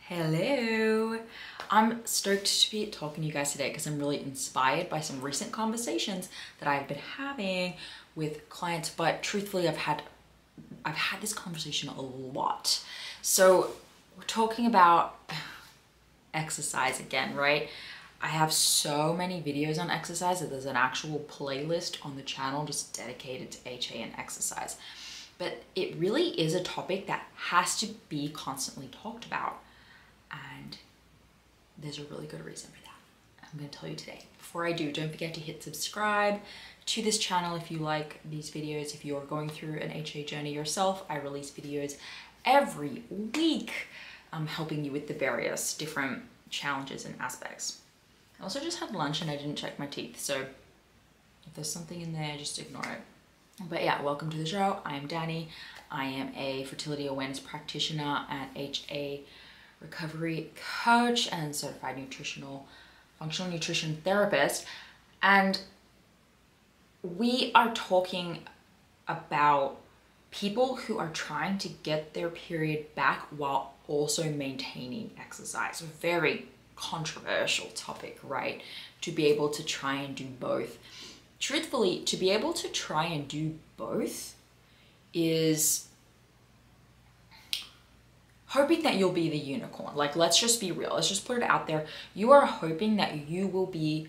Hello. I'm stoked to be talking to you guys today because I'm really inspired by some recent conversations that I've been having with clients, but truthfully I've had this conversation a lot. So we're talking about exercise again, right? I have so many videos on exercise that there's an actual playlist on the channel just dedicated to HA and exercise. But it really is a topic that has to be constantly talked about. And there's a really good reason for that. I'm going to tell you today. Before I do, don't forget to hit subscribe to this channel if you like these videos. If you're going through an HA journey yourself, I release videos every week helping you with the various different challenges and aspects. I also just had lunch and I didn't check my teeth, so if there's something in there, just ignore it. But yeah, welcome to the show. I am Danny. I am a fertility awareness practitioner and HA recovery coach and certified functional nutrition therapist. And we are talking about people who are trying to get their period back while also maintaining exercise. A very controversial topic, right? To be able to try and do both. Truthfully, to be able to try and do both is hoping that you'll be the unicorn. Like, let's just be real. Let's just put it out there. You are hoping that you will be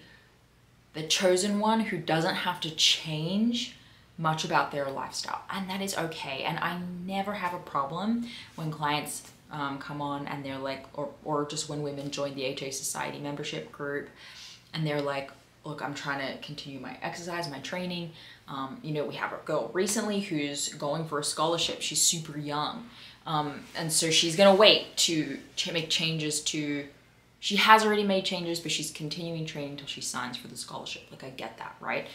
the chosen one who doesn't have to change much about their lifestyle. And that is okay. And I never have a problem when clients come on and they're like, or just when women join the HA Society membership group and they're like, look, I'm trying to continue my exercise, my training. You know, we have a girl recently who's going for a scholarship. She's super young. And so she's gonna wait to make changes to, she has already made changes, but she's continuing training until she signs for the scholarship. Like, I get that, right?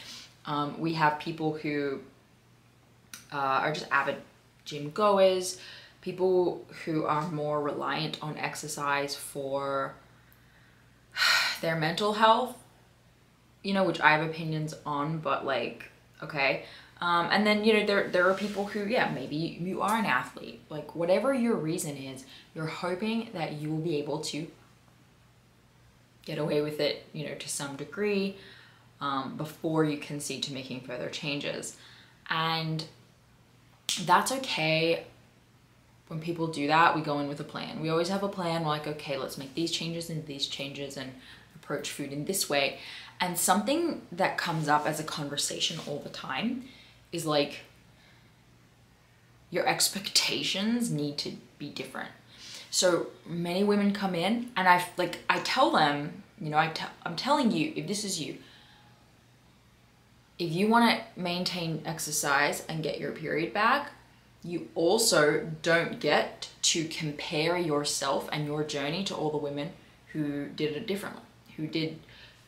We have people who are just avid gym goers, people who are more reliant on exercise for their mental health, you know, which I have opinions on, but like, okay. And then, you know, there are people who, yeah, maybe you are an athlete, like whatever your reason is, you're hoping that you will be able to get away with it, you know, to some degree, before you concede to making further changes. And that's okay. When people do that, we go in with a plan. We always have a plan. We're like, okay, let's make these changes and these changes and approach food in this way. And something that comes up as a conversation all the time is like, your expectations need to be different. So many women come in and I tell them, you know, I'm telling you, if this is you, if you want to maintain exercise and get your period back, you also don't get to compare yourself and your journey to all the women who did it differently, who did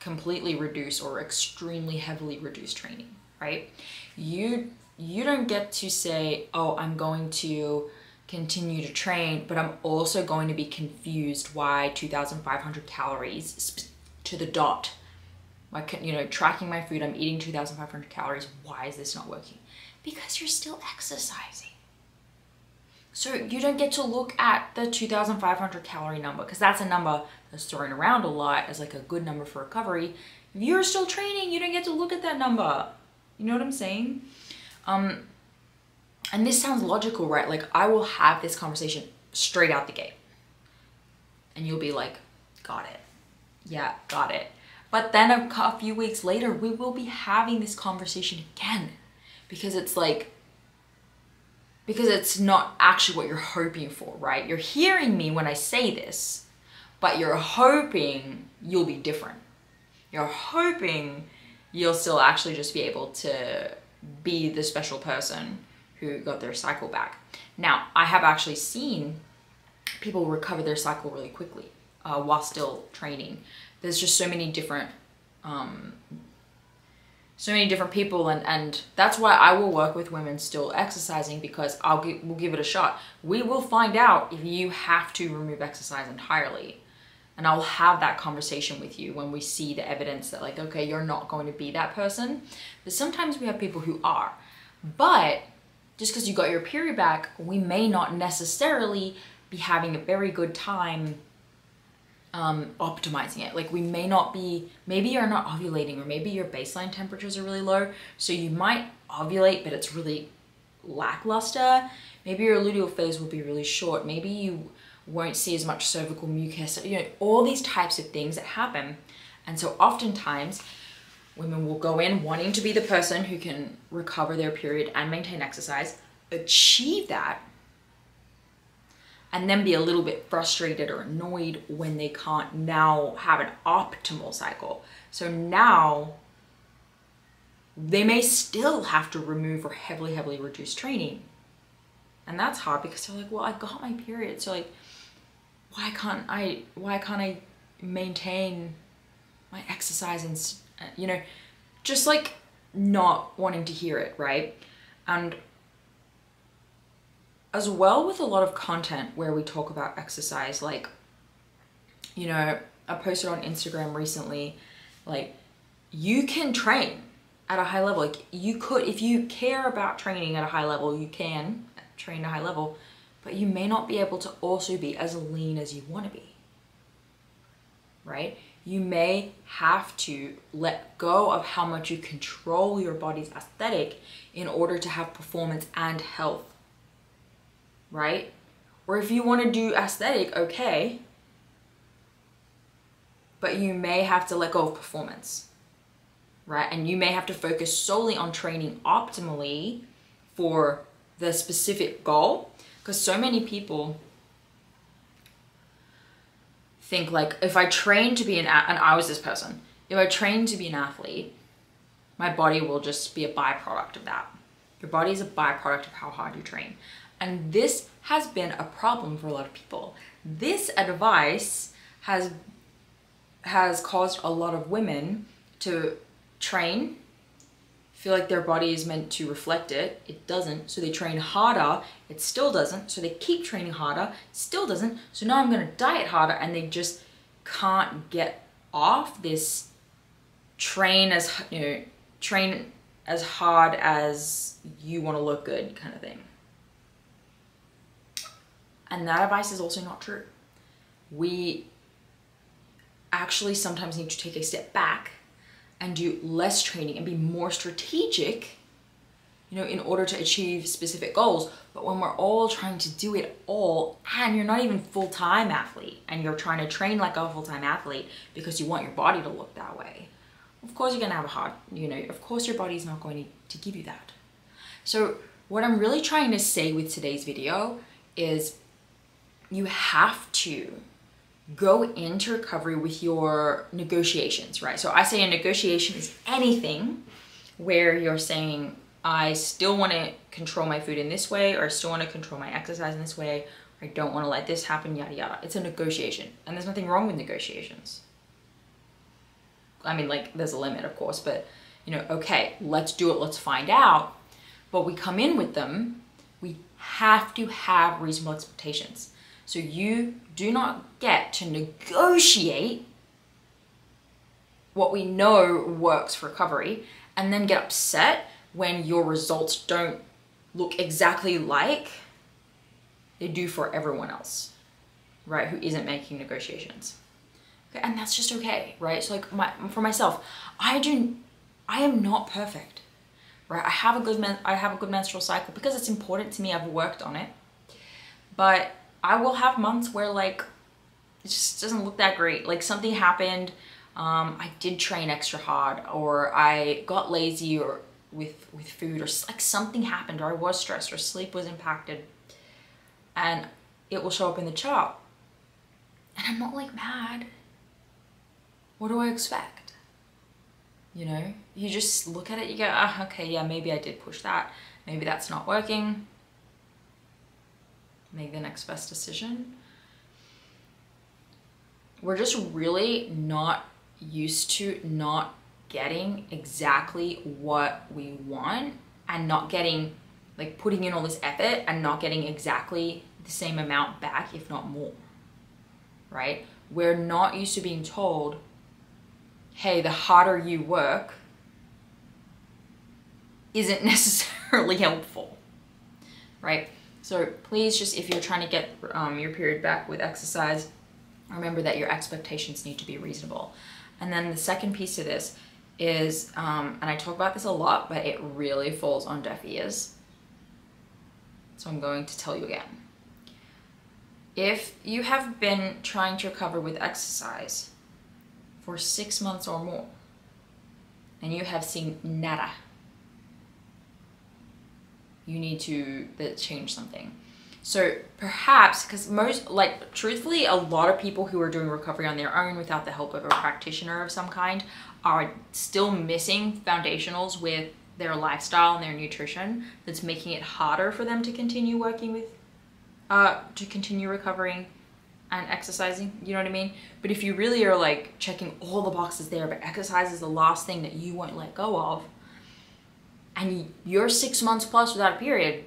completely reduce or extremely heavily reduced training, right? You don't get to say, oh, I'm going to continue to train, but I'm also going to be confused why 2,500 calories to the dot. Like, you know, tracking my food, I'm eating 2,500 calories. Why is this not working? Because you're still exercising. So you don't get to look at the 2,500 calorie number because that's a number that's thrown around a lot as like a good number for recovery. If you're still training, you don't get to look at that number. You know what I'm saying? And this sounds logical, right? Like, I will have this conversation straight out the gate. And you'll be like, got it. Yeah, got it. But then a few weeks later, we will be having this conversation again. Because it's like, because it's not actually what you're hoping for, right? You're hearing me when I say this, but you're hoping you'll be different. You're hoping you'll still actually just be able to be the special person who got their cycle back. Now, I have actually seen people recover their cycle really quickly while still training. There's just so many different people, and that's why I will work with women still exercising, because we'll give it a shot. We will find out if you have to remove exercise entirely. And I'll have that conversation with you when we see the evidence that, like, okay, you're not going to be that person. But sometimes we have people who are. But just because you got your period back, we may not necessarily be having a very good time optimizing it. Like we may not be, maybe you're not ovulating, or maybe your baseline temperatures are really low, so you might ovulate but it's really lackluster. Maybe your luteal phase will be really short. Maybe you won't see as much cervical mucus, you know, all these types of things that happen. And so oftentimes women will go in wanting to be the person who can recover their period and maintain exercise, achieve that, and then be a little bit frustrated or annoyed when they can't now have an optimal cycle. So now they may still have to remove or heavily reduce training. And that's hard because they're like, well, I got my period. So like, why can't I maintain my exercise? And, you know, just like not wanting to hear it, right? And as well with a lot of content where we talk about exercise, like, you know, I posted on Instagram recently, like, you can train at a high level. Like you could, if you care about training at a high level, you can train at a high level, but you may not be able to also be as lean as you want to be, right? You may have to let go of how much you control your body's aesthetic in order to have performance and health, right? Or if you want to do aesthetic, okay, but you may have to let go of performance, right? And you may have to focus solely on training optimally for the specific goal, because so many people think like, if I train to be and I was this person, if I train to be an athlete, my body will just be a byproduct of that. Your body is a byproduct of how hard you train. And this has been a problem for a lot of people. This advice has caused a lot of women to train, feel like their body is meant to reflect it. It doesn't. So they train harder. It still doesn't. So they keep training harder. Still doesn't. So now I'm going to diet harder, and they just can't get off this train as hard as you want to look good kind of thing. And that advice is also not true. We actually sometimes need to take a step back and do less training and be more strategic, you know, in order to achieve specific goals. But when we're all trying to do it all, and you're not even full-time athlete, and you're trying to train like a full-time athlete because you want your body to look that way, of course you're gonna have a hard, you know, of course your body's not going to give you that. So what I'm really trying to say with today's video is you have to go into recovery with your negotiations, right? So I say a negotiation is anything where you're saying, I still want to control my food in this way, or I still want to control my exercise in this way, or I don't want to let this happen, yada, yada. It's a negotiation, and there's nothing wrong with negotiations. I mean, like, there's a limit, of course, but, you know, okay, let's do it, let's find out. But we come in with them, we have to have reasonable expectations. So you do not get to negotiate what we know works for recovery and then get upset when your results don't look exactly like they do for everyone else, right, who isn't making negotiations. Okay, and that's just okay, right? So like for myself, I am not perfect, right? I have a good menstrual cycle because it's important to me. I've worked on it, but I will have months where like it just doesn't look that great. Like something happened, I did train extra hard, or I got lazy, or with food, or like something happened, or I was stressed, or sleep was impacted, and it will show up in the chart. And I'm not like mad. What do I expect? You know, you just look at it, you go, oh, okay, yeah, maybe I did push that. Maybe that's not working. Make the next best decision. We're just really not used to not getting exactly what we want, and not getting, like, putting in all this effort and not getting exactly the same amount back, if not more, right? We're not used to being told, hey, the harder you work isn't necessarily helpful, right? So please, just if you're trying to get your period back with exercise, remember that your expectations need to be reasonable. And then the second piece of this is, and I talk about this a lot, but it really falls on deaf ears. So I'm going to tell you again. If you have been trying to recover with exercise for 6 months or more, and you have seen nada, you need to change something. So perhaps, because truthfully, a lot of people who are doing recovery on their own without the help of a practitioner of some kind are still missing foundationals with their lifestyle and their nutrition that's making it harder for them to continue working with, to continue recovering and exercising, you know what I mean? But if you really are like checking all the boxes there, but exercise is the last thing that you won't let go of, and you're 6 months plus without a period,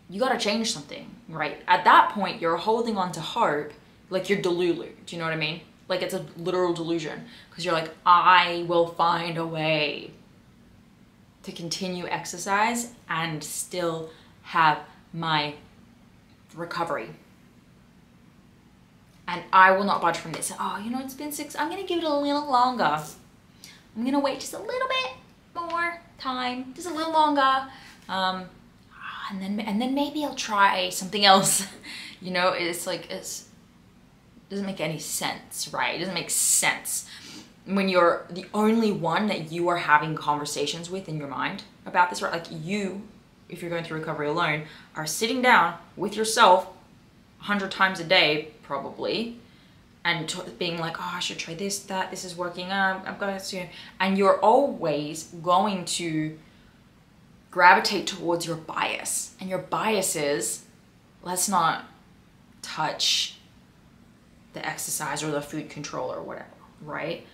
you gotta change something, right? At that point, you're holding on to hope, like you're delulu, do you know what I mean? Like it's a literal delusion, because you're like, I will find a way to continue exercise and still have my recovery. And I will not budge from this. Oh, you know, it's been 6, I'm gonna give it a little longer. I'm gonna wait just a little bit more time, just a little longer. And then maybe I'll try something else. You know, it's like, it doesn't make any sense, right? It doesn't make sense when you're the only one that you are having conversations with in your mind about this, right? Like you, if you're going through recovery alone, are sitting down with yourself 100 times a day, probably, and being like, oh, I should try this, that, this is working, I've got to, and you're always going to gravitate towards your bias. And your bias is, let's not touch the exercise or the food control or whatever, right?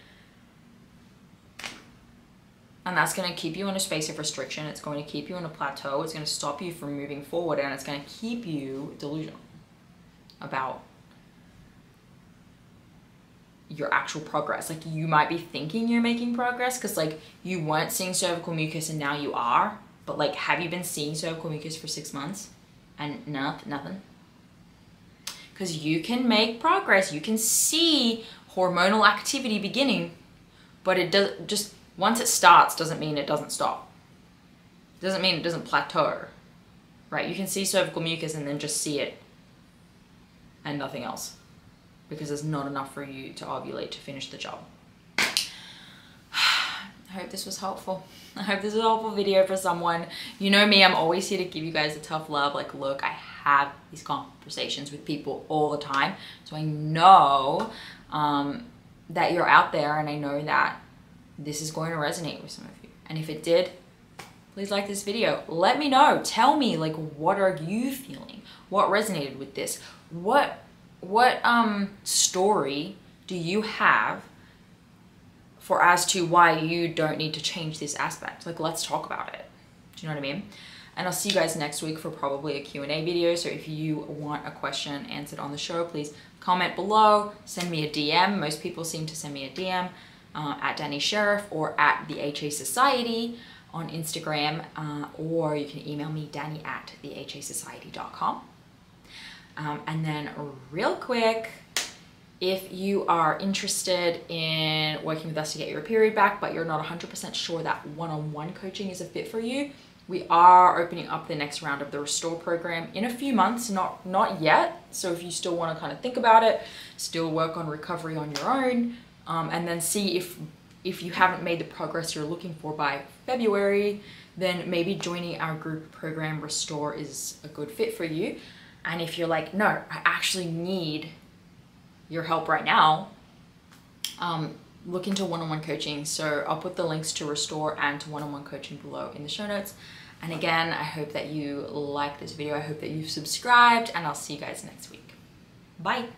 And that's going to keep you in a space of restriction. It's going to keep you in a plateau. It's going to stop you from moving forward, and it's going to keep you delusional about your actual progress. Like you might be thinking you're making progress because like you weren't seeing cervical mucus and now you are, but like have you been seeing cervical mucus for 6 months and nothing? Because you can make progress, you can see hormonal activity beginning, but it does just, once it starts doesn't mean it doesn't stop. It doesn't mean it doesn't plateau, right? You can see cervical mucus and then just see it and nothing else, because there's not enough for you to ovulate to finish the job. I hope this was helpful. I hope this was a helpful video for someone. You know me, I'm always here to give you guys a tough love. Like, look, I have these conversations with people all the time. So I know that you're out there, and I know that this is going to resonate with some of you. And if it did, please like this video. Let me know. Tell me, like, what are you feeling? What resonated with this? What story do you have for as to why you don't need to change this aspect? Like, let's talk about it. Do you know what I mean? And I'll see you guys next week for probably a Q&A video. So if you want a question answered on the show, please comment below, send me a DM. Most people seem to send me a DM at Danny Sheriff or at the HA Society on Instagram, or you can email me, danny@thehasociety.com. And then real quick, if you are interested in working with us to get your period back, but you're not 100% sure that one-on-one coaching is a fit for you, we are opening up the next round of the Restore program in a few months, not yet. So if you still want to kind of think about it, still work on recovery on your own, and then see if you haven't made the progress you're looking for by February, then maybe joining our group program Restore is a good fit for you. And if you're like, no, I actually need your help right now, look into one-on-one coaching. So I'll put the links to Restore and to one-on-one coaching below in the show notes. And again, I hope that you like this video. I hope that you've subscribed, and I'll see you guys next week. Bye.